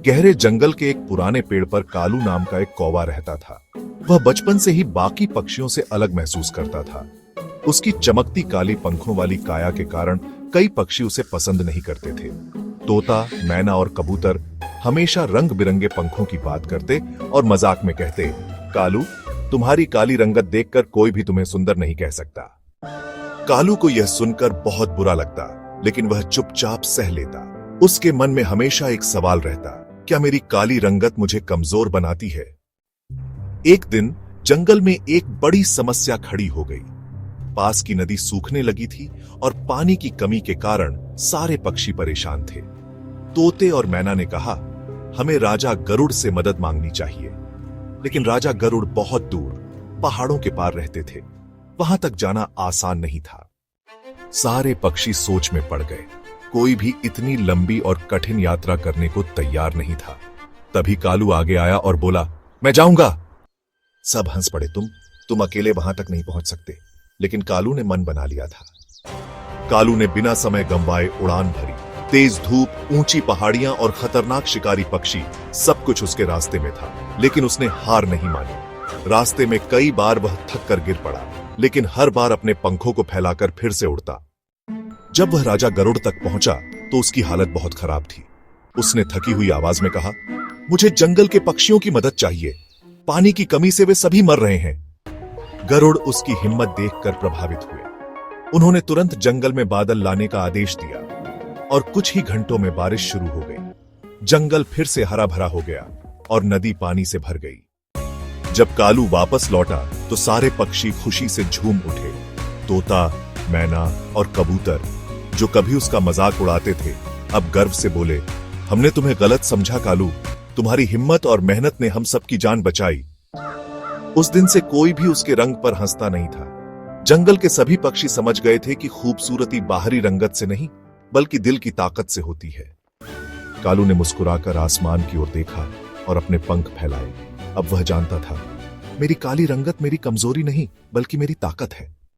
गहरे जंगल के एक पुराने पेड़ पर कालू नाम का एक कौवा रहता था। वह बचपन से ही बाकी पक्षियों से अलग महसूस करता था। उसकी चमकती काली पंखों वाली काया के कारण कई पक्षी उसे पसंद नहीं करते थे। तोता, मैना और कबूतर हमेशा रंग बिरंगे पंखों की बात करते और मजाक में कहते, कालू, तुम्हारी काली रंगत देखकर कोई भी तुम्हें सुंदर नहीं कह सकता। कालू को यह सुनकर बहुत बुरा लगता, लेकिन वह चुपचाप सह लेता। उसके मन में हमेशा एक सवाल रहता, क्या मेरी काली रंगत मुझे कमजोर बनाती है? एक दिन जंगल में एक बड़ी समस्या खड़ी हो गई। पास की नदी सूखने लगी थी और पानी की कमी के कारण सारे पक्षी परेशान थे। तोते और मैना ने कहा, हमें राजा गरुड़ से मदद मांगनी चाहिए। लेकिन राजा गरुड़ बहुत दूर पहाड़ों के पार रहते थे। वहां तक जाना आसान नहीं था। सारे पक्षी सोच में पड़ गए। कोई भी इतनी लंबी और कठिन यात्रा करने को तैयार नहीं था। तभी कालू आगे आया और बोला, मैं जाऊंगा। सब हंस पड़े। तुम अकेले वहां तक नहीं पहुंच सकते। लेकिन कालू ने मन बना लिया था। कालू ने बिना समय गंवाए उड़ान भरी। तेज धूप, ऊंची पहाड़ियां और खतरनाक शिकारी पक्षी सब कुछ उसके रास्ते में था, लेकिन उसने हार नहीं मानी। रास्ते में कई बार वह थक कर गिर पड़ा, लेकिन हर बार अपने पंखों को फैलाकर फिर से उड़ता। जब वह राजा गरुड़ तक पहुंचा तो उसकी हालत बहुत खराब थी। उसने थकी हुई आवाज में कहा, मुझे जंगल के पक्षियों की मदद चाहिए। पानी की कमी से वे सभी मर रहे हैं। गरुड़ उसकी हिम्मत देखकर प्रभावित हुए। उन्होंने तुरंत जंगल में बादल लाने का आदेश दिया और कुछ ही घंटों में बारिश शुरू हो गई। जंगल फिर से हरा भरा हो गया और नदी पानी से भर गई। जब कालू वापस लौटा तो सारे पक्षी खुशी से झूम उठे। तोता, मैना और कबूतर, जो कभी उसका मजाक उड़ाते थे, अब गर्व से बोले, हमने तुम्हें गलत समझा कालू। तुम्हारी हिम्मत और मेहनत ने हम सबकी जान बचाई। उस दिन से कोई भी उसके रंग पर हंसता नहीं था। जंगल के सभी पक्षी समझ गए थे कि खूबसूरती बाहरी रंगत से नहीं, बल्कि दिल की ताकत से होती है। कालू ने मुस्कुराकर आसमान की ओर देखा और अपने पंख फैलाए। अब वह जानता था, मेरी काली रंगत मेरी कमजोरी नहीं, बल्कि मेरी ताकत है।